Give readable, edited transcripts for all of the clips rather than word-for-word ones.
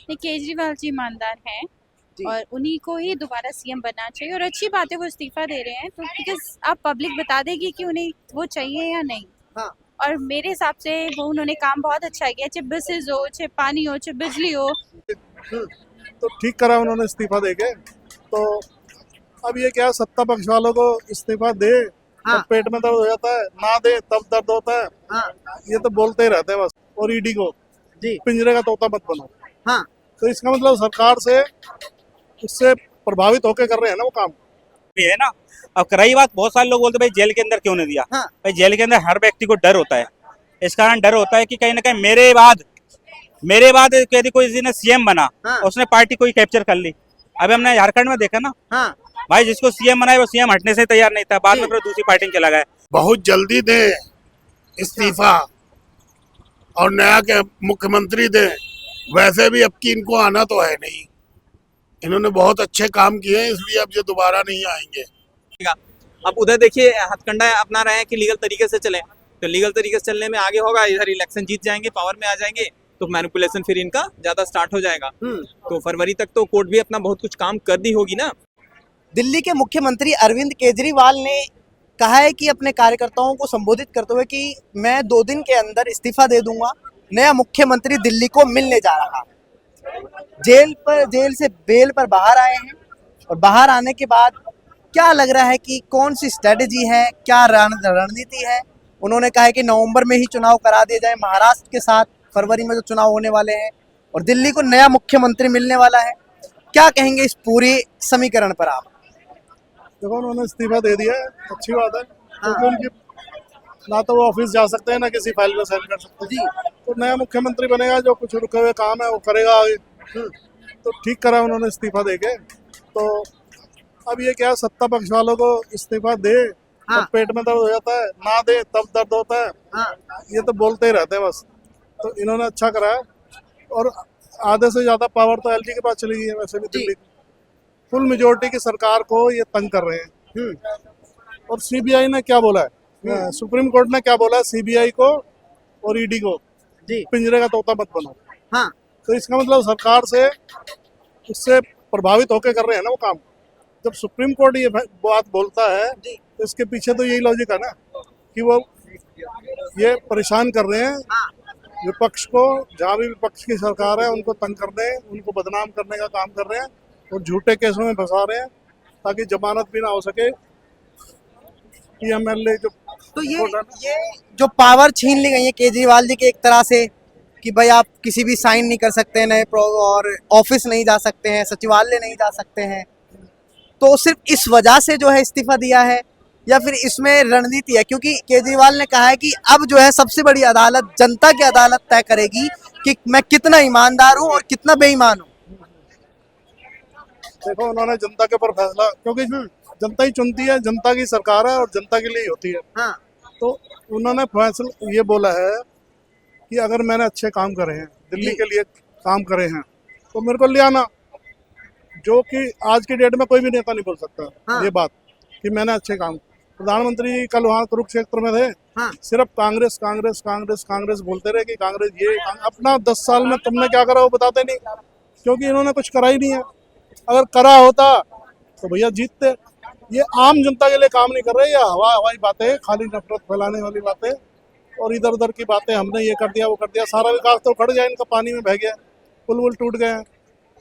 नहीं, केजरीवाल जी ईमानदार हैं जी। और उन्हीं को ही दोबारा सीएम बनना चाहिए। और अच्छी बात है वो इस्तीफा दे रहे हैं, तो बिकॉज अब पब्लिक बता देगी कि उन्हें वो चाहिए या नहीं। हाँ। और मेरे हिसाब से वो उन्होंने काम बहुत अच्छा किया, चाहे बसेज हो, चाहे पानी हो, चाहे बिजली हो। हम्म, तो ठीक करा उन्होंने इस्तीफा देके। तो अब ये क्या, सत्ता पक्ष वालों को इस्तीफा दे हाँ। तब पेट में दर्द हो जाता है, ना दे तब दर्द होता है। हाँ। ये तो बोलते ही रहते हैं बस। और ईडी को जी। पिंजरे का तोता मत बनो। हाँ। तो इसका मतलब सरकार से उससे प्रभावित होकर कर रहे हैं ना वो काम। भी है ना। अब रही बात, बहुत सारे लोग बोलते भाई जेल के अंदर क्यों नहीं दिया। हाँ। भाई जेल के अंदर हर व्यक्ति को डर होता है। इस कारण डर होता है कि कहीं ना कहीं मेरे बाद यदि कोई किसी ने सीएम बना, हाँ। उसने पार्टी कोई कैप्चर कर ली। अभी हमने झारखंड में देखा ना, हाँ। भाई जिसको सीएम बनाए वो सीएम हटने से तैयार नहीं था, बाद में फिर दूसरी पार्टी में चला गया। बहुत जल्दी दे इस्तीफा और नया के मुख्यमंत्री दे। वैसे भी अब की इनको आना तो है नहीं, इन्होंने बहुत अच्छे काम किए हैं, इसलिए अब ये दोबारा नहीं आएंगे। अब उधर देखिए हथकंडा अपना रहे हैं कि लीगल तरीके से चले, तो लीगल तरीके से चलने में आगे होगा। इधर इलेक्शन जीत जाएंगे, पावर में आ जाएंगे, तो मैनिपुलेशन फिर इनका ज्यादा स्टार्ट हो जाएगा। तो फरवरी तक तो कोर्ट भी अपना बहुत कुछ काम कर दी होगी ना। दिल्ली के मुख्यमंत्री अरविंद केजरीवाल ने कहा है कि अपने कार्यकर्ताओं को संबोधित करते हुए कि मैं 2 दिन के अंदर इस्तीफा दे दूंगा, नया मुख्यमंत्री दिल्ली को मिलने जा रहा है। जेल से बेल पर बाहर आए हैं और बाहर आने के बाद क्या लग रहा है कि कौन सी स्ट्रेटेजी है, क्या रणनीति है। उन्होंने कहा है कि नवंबर में ही चुनाव करा दिए जाए महाराष्ट्र के साथ, फरवरी में जो चुनाव होने वाले हैं, और दिल्ली को नया मुख्यमंत्री मिलने वाला है। क्या कहेंगे इस पूरे समीकरण पर आप? देखो उन्होंने इस्तीफा दे दिया है, अच्छी बात है। क्योंकि उनकी ना तो वो ऑफिस जा सकते हैं ना किसी फाइल में साइन कर सकते हैं। तो नया मुख्यमंत्री बनेगा, जो कुछ रुके हुए काम है वो करेगा आगे। तो ठीक करा उन्होंने इस्तीफा देके। तो अब ये क्या, सत्ता पक्ष वालों को इस्तीफा दे तब पेट में दर्द हो जाता है, ना दे तब दर्द होता है। ये तो बोलते ही रहते हैं बस। तो इन्होंने अच्छा करा है। और आधे से ज्यादा पावर तो एलजी के पास चली गई है वैसे भी दिल्ली। फुल मेजोरिटी की सरकार को ये तंग कर रहे हैं। और सीबीआई ने क्या बोला है, सुप्रीम कोर्ट ने क्या बोला है सीबीआई को और ईडी को, पिंजरे का तोता मत बनो। हाँ। तो इसका मतलब सरकार से उससे प्रभावित होकर कर रहे हैं ना वो काम। जब सुप्रीम कोर्ट ये बात बोलता है तो इसके पीछे तो यही लॉजिक है ना कि वो ये परेशान कर रहे हैं विपक्ष को। जहाँ भी विपक्ष की सरकार है उनको तंग कर रहे हैं, उनको बदनाम करने का काम कर रहे हैं और झूठे केसों में फंसा रहे हैं ताकि जमानत भी ना हो सके। पीएमएलए जो तो ये जो पावर छीन ली गई है केजरीवाल जी के एक तरह से कि भाई आप किसी भी साइन नहीं कर सकते हैं नए और ऑफिस नहीं जा सकते हैं, सचिवालय नहीं जा सकते हैं, तो सिर्फ इस वजह से जो है इस्तीफा दिया है या फिर इसमें रणनीति है? क्योंकि केजरीवाल ने कहा है कि अब जो है सबसे बड़ी अदालत, जनता की अदालत तय करेगी कि मैं कितना ईमानदार हूं और कितना बेईमान हूं। देखो उन्होंने जनता के ऊपर फैसला, क्योंकि जनता ही चुनती है, जनता की सरकार है और जनता के लिए ही होती है। हाँ। तो उन्होंने फैसला ये बोला है कि अगर मैंने अच्छे काम करे हैं, दिल्ली के लिए काम करे हैं, तो मेरे को ले आना। जो कि आज की डेट में कोई भी नेता नहीं बोल सकता। हाँ। ये बात कि मैंने अच्छे काम। प्रधानमंत्री कल वहाँ कुरुक्षेत्र में थे। हाँ। सिर्फ कांग्रेस कांग्रेस कांग्रेस कांग्रेस बोलते रहे कि कांग्रेस ये अपना 10 साल में तुमने क्या करा वो बताते नहीं, क्योंकि इन्होंने कुछ करा ही नहीं है। अगर करा होता तो भैया जीतते। ये आम जनता के लिए काम नहीं कर रहे, ये हवाई बातें, खाली नफरत फैलाने वाली बातें और इधर उधर की बातें। हमने ये कर दिया वो कर दिया, सारा विकास तो खड़ गया इनका, पानी में बह गया, पुल वुल टूट गए हैं,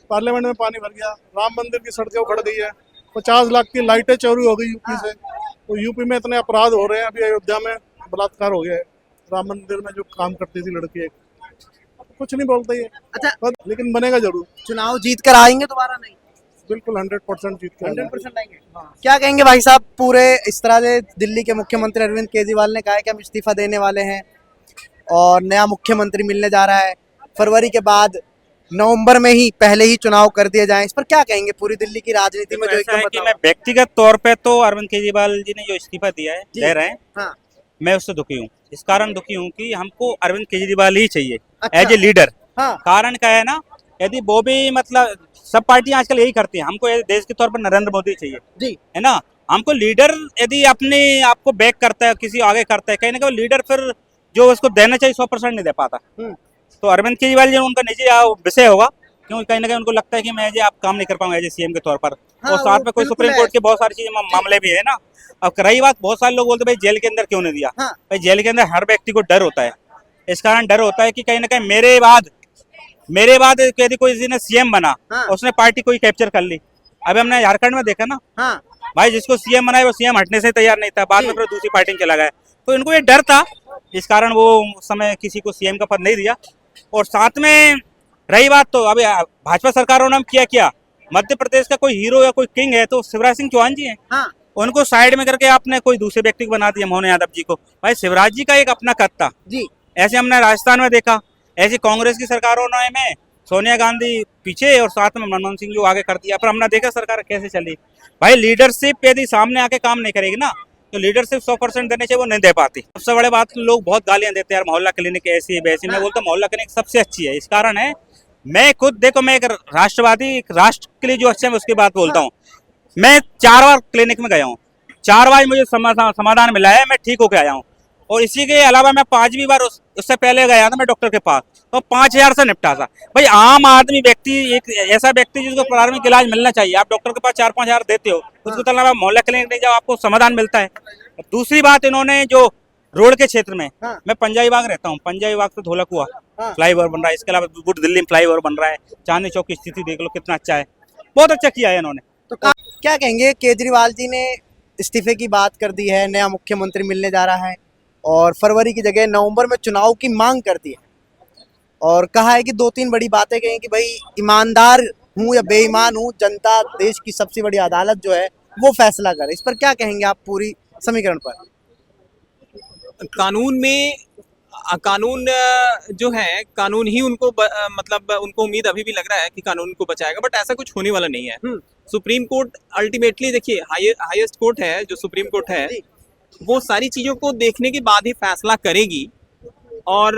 पार्लियामेंट में पानी भर गया, राम मंदिर की सड़कें उखड़ गई है, 50 लाख की लाइटें चोरी हो गई यूपी से। तो यूपी में इतने अपराध हो रहे हैं, अभी अयोध्या में बलात्कार हो गया है, राम मंदिर में जो काम करती थी लड़की, कुछ नहीं बोलते ये। अच्छा, लेकिन बनेगा जरूर, चुनाव जीत कर आएंगे दोबारा? नहीं, बिल्कुल 100% जीत के 100% आएंगे। क्या कहेंगे भाई साहब? पूरे इस तरह से दिल्ली के मुख्यमंत्री अरविंद केजरीवाल ने कहा है कि हम इस्तीफा देने वाले हैं और नया मुख्यमंत्री मिलने जा रहा है, फरवरी के बाद नवंबर में ही पहले ही चुनाव कर दिए जाएं। इस पर क्या कहेंगे? पूरी दिल्ली की राजनीति में जो ऐसा है कि मैं व्यक्तिगत तौर पे तो अरविंद केजरीवाल जी ने जो इस्तीफा दिया है, दे रहे हैं, हाँ। मैं उससे दुखी हूँ। इस कारण दुखी हूँ कि हमको अरविंद केजरीवाल ही चाहिए अच्छा। As a leader. हाँ। कारण क्या है ना, यदि वो भी मतलब सब पार्टियां आजकल यही करती हैं, हमको देश के तौर पर नरेंद्र मोदी चाहिए जी, है ना। हमको लीडर यदि अपने आपको बैक करता है, किसी आगे करता है, कहीं ना कहीं लीडर फिर जो उसको देना चाहिए 100% नहीं दे पाता। तो अरविंद केजरीवाल जी उनका निजी विषय होगा, क्योंकि कहीं ना कहीं उनको लगता है कि मैं आप काम नहीं कर पाऊंगा एज सीएम के तौर पर। हाँ, और साथ वो में कोई बिल्कुल सुप्रीम है। कोर्ट के बहुत सारी चीजें मामले भी है ना। अब रही बात, बहुत सारे लोग बोलते भाई जेल के अंदर क्यों नहीं दिया। हाँ। भाई जेल के अंदर हर व्यक्ति को डर होता है। इस कारण डर होता है कि कहीं ना कहीं मेरे बाद यदि कोई किसी ने सीएम बना हाँ। और उसने पार्टी कोई कैप्चर कर ली। अभी हमने झारखंड में देखा ना, हाँ भाई जिसको सीएम बनाया वो सीएम हटने से तैयार नहीं था, बाद में जी। फिर दूसरी पार्टी में चला गया। तो इनको ये डर था, इस कारण वो उस समय किसी को सीएम का पद नहीं दिया। और साथ में रही बात, तो अभी भाजपा सरकारों ने किया मध्य प्रदेश का कोई हीरो या कोई किंग है तो शिवराज सिंह चौहान जी हैं। हाँ उनको साइड में करके आपने कोई दूसरे व्यक्ति को बना दिया, मोहन यादव जी को। भाई शिवराज जी का एक अपना कद था। जी ऐसे हमने राजस्थान में देखा, ऐसी कांग्रेस की सरकारों ने में सोनिया गांधी पीछे और साथ में मनमोहन सिंह को आगे कर दिया। पर हमने देखा सरकार कैसे चली। भाई लीडरशिप यदि सामने आके काम नहीं करेगी ना, तो लीडरशिप 100% देने चाहिए, वो नहीं दे पाती। सबसे बड़े बात, लोग बहुत गालियां देते हैं यार मोहल्ला क्लिनिक ऐसी है वैसी। मैं बोलता हूँ मोहल्ला क्लिनिक सबसे अच्छी है। इस कारण है, मैं खुद देखो, मैं एक राष्ट्रवादी, एक राष्ट्र के लिए जो अच्छा है उसकी बात बोलता हूँ। मैं 4 बार क्लिनिक में गया हूँ, 4 बार मुझे समाधान मिला है, मैं ठीक होकर आया हूँ। और इसी के अलावा मैं 5वीं बार उससे पहले गया था मैं डॉक्टर के पास, तो 5000 से निपटा था। भाई आम आदमी व्यक्ति, एक ऐसा व्यक्ति जिसको प्राथमिक इलाज मिलना चाहिए, आप डॉक्टर के पास 4-5 हजार देते हो, उसके अलावा मोहल्ला क्लिनिक नहीं जाओ, आपको समाधान मिलता है। दूसरी बात, इन्होंने जो रोड के क्षेत्र में, हाँ। मैं पंजाबी बाग रहता हूँ, पंजाबी बाग से धोलक हुआ हाँ। फ्लाईओवर बन रहा है। इसके अलावा गुड दिल्ली में फ्लाईओवर बन रहा है। चांदनी चौक की स्थिति देख लो कितना अच्छा है, बहुत अच्छा किया है इन्होंने। तो क्या कहेंगे, केजरीवाल जी ने इस्तीफे की बात कर दी है, नया मुख्यमंत्री मिलने जा रहा है और फरवरी की जगह नवंबर में चुनाव की मांग कर दी है और कहा है कि 2-3 बड़ी बातें कही कि भाई ईमानदार हूँ या बेईमान हूँ, जनता देश की सबसे बड़ी अदालत जो है वो फैसला करे। इस पर क्या कहेंगे आप पूरी समीकरण पर? कानून जो है, कानून ही उनको मतलब उनको उम्मीद अभी भी लग रहा है कि कानून उनको बचाएगा, बट ऐसा कुछ होने वाला नहीं है। सुप्रीम कोर्ट अल्टीमेटली, देखिए हाईएस्ट कोर्ट है जो सुप्रीम कोर्ट है, वो सारी चीजों को देखने के बाद ही फैसला करेगी। और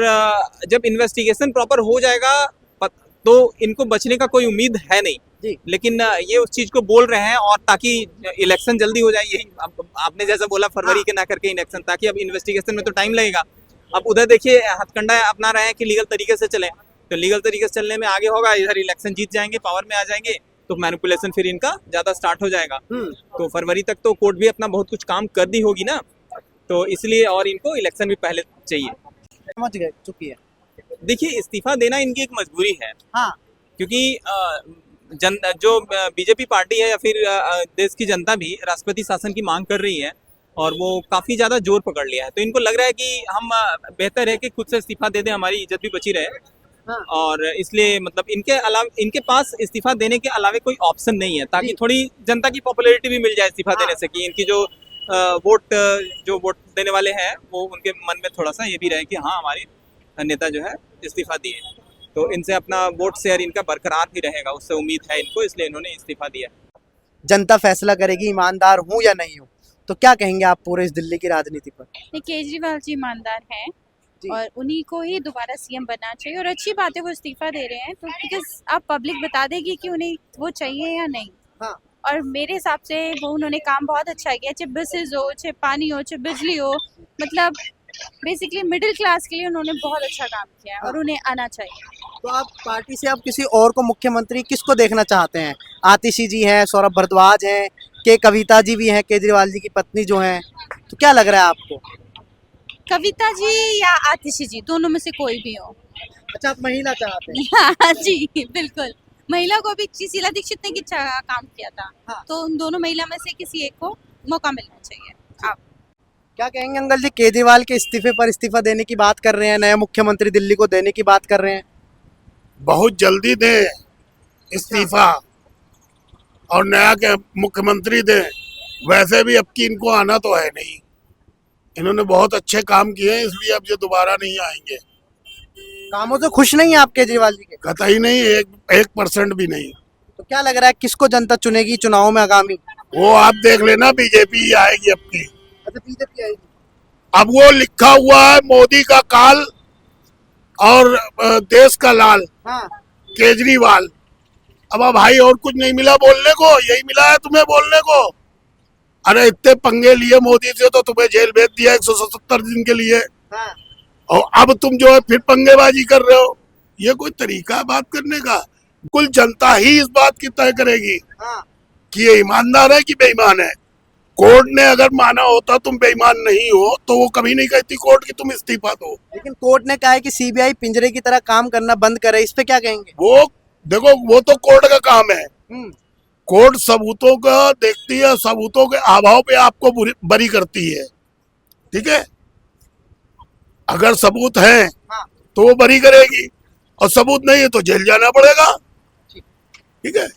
जब इन्वेस्टिगेशन प्रॉपर हो जाएगा तो इनको बचने का कोई उम्मीद है नहीं जी। लेकिन ये उस चीज को बोल रहे हैं, और ताकि इलेक्शन जल्दी हो जाए, यही आपने जैसा बोला फरवरी के ना करके इलेक्शन, ताकि अब इन्वेस्टिगेशन में तो टाइम लगेगा। अब उधर देखिए हथकंडा अपना रहे हैं कि लीगल तरीके से चले, तो लीगल तरीके से चलने में आगे होगा, इधर इलेक्शन जीत जाएंगे, पावर में आ जाएंगे, तो मैनिपुलेशन फिर इनका ज्यादा स्टार्ट हो जाएगा। तो फरवरी तक तो कोर्ट भी अपना बहुत कुछ काम कर दी होगी ना, तो इसलिए, और इनको इलेक्शन भी पहले चाहिए। समझ गए चुकी है। देखिए इस्तीफा देना इनकी एक मजबूरी है, हाँ क्योंकि जो बीजेपी पार्टी है या फिर देश की जनता भी राष्ट्रपति शासन की मांग कर रही है और वो काफी ज्यादा जोर पकड़ लिया है। तो इनको लग रहा है कि हम बेहतर है कि खुद से इस्तीफा दे दें, हमारी इज्जत भी बची रहे। हाँ। और इसलिए मतलब इनके पास इस्तीफा देने के अलावा कोई ऑप्शन नहीं है, ताकि थोड़ी जनता की पॉपुलैरिटी भी मिल जाए इस्तीफा देने से, कि इनकी जो वोट देने वाले हैं वो उनके मन में थोड़ा सा ये भी रहे कि हाँ हमारे नेता जो है इस्तीफा दिए, तो इनसे अपना वोट शेयर इनका बरकरार भी रहेगा, उससे उम्मीद है इनको, इसलिए इन्होंने इस्तीफा दिया। जनता फैसला करेगी ईमानदार हूँ या नहीं हूँ, तो क्या कहेंगे आप पूरे इस दिल्ली की राजनीति पर? केजरीवाल जी ईमानदार हैं और उन्हीं को ही दोबारा सीएम बनना चाहिए। और अच्छी बात है वो इस्तीफा दे रहे हैं, तो बिकॉज अब पब्लिक बता देगी कि उन्हें वो चाहिए या नहीं। हाँ। और मेरे हिसाब से वो उन्होंने काम बहुत अच्छा किया, चाहे बसेज हो, चाहे पानी हो, चाहे बिजली हो, मतलब बेसिकली मिडिल क्लास के लिए उन्होंने बहुत अच्छा काम किया है और उन्हें आना चाहिए। तो आप पार्टी से आप किसी और को मुख्यमंत्री किसको देखना चाहते हैं? आतिशी जी हैं, सौरभ भारद्वाज हैं, के कविता जी भी हैं, केजरीवाल जी की पत्नी जो हैं, तो क्या लग रहा है आपको? कविता जी या आतिशी जी, दोनों में से कोई भी हो। अच्छा, आप महिला चाहते हैं? हाँ जी बिल्कुल, महिला को भी शीला दीक्षित ने अच्छा काम किया था। हाँ। तो उन दोनों महिला में से किसी एक को मौका मिलना चाहिए। आप क्या कहेंगे अंकल जी, केजरीवाल के इस्तीफे पर इस्तीफा देने की बात कर रहे हैं, नया मुख्यमंत्री दिल्ली को देने की बात कर रहे हैं? बहुत जल्दी दे इस्तीफा और नया के मुख्यमंत्री दे। वैसे भी अब की इनको आना तो है नहीं, इन्होंने बहुत अच्छे काम किए हैं, इसलिए अब ये दोबारा नहीं आएंगे। कामों से खुश नहीं है आप केजरीवाल जी के? कतई नहीं, 1% भी नहीं। तो क्या लग रहा है किसको जनता चुनेगी चुनाव में आगामी? वो आप देख लेना, बीजेपी आएगी अब की। अच्छा, बीजेपी आएगी। अब वो लिखा हुआ है मोदी का काल और देश का लाल, हाँ। केजरीवाल। अब भाई और कुछ नहीं मिला बोलने को, यही मिला है तुम्हें बोलने को। अरे इतने पंगे लिए मोदी से तो तुम्हें जेल भेज दिया 177 दिन के लिए, हाँ। और अब तुम जो है फिर पंगेबाजी कर रहे हो। ये कोई तरीका है बात करने का? कुल जनता ही इस बात की तय करेगी हाँ कि ये ईमानदार है कि बेईमान है। कोर्ट ने अगर माना होता तुम बेईमान नहीं हो तो वो कभी नहीं कहती कोर्ट कि तुम इस्तीफा दो। लेकिन कोर्ट ने कहा है कि सीबीआई पिंजरे की तरह काम करना बंद करे, इस पे क्या कहेंगे? वो देखो, वो तो कोर्ट का काम है। हम्म, कोर्ट सबूतों का देखती है, सबूतों के अभाव पे आपको बरी करती है। ठीक है, अगर सबूत है हाँ तो वो बरी करेगी और सबूत नहीं है तो जेल जाना पड़ेगा। ठीक है।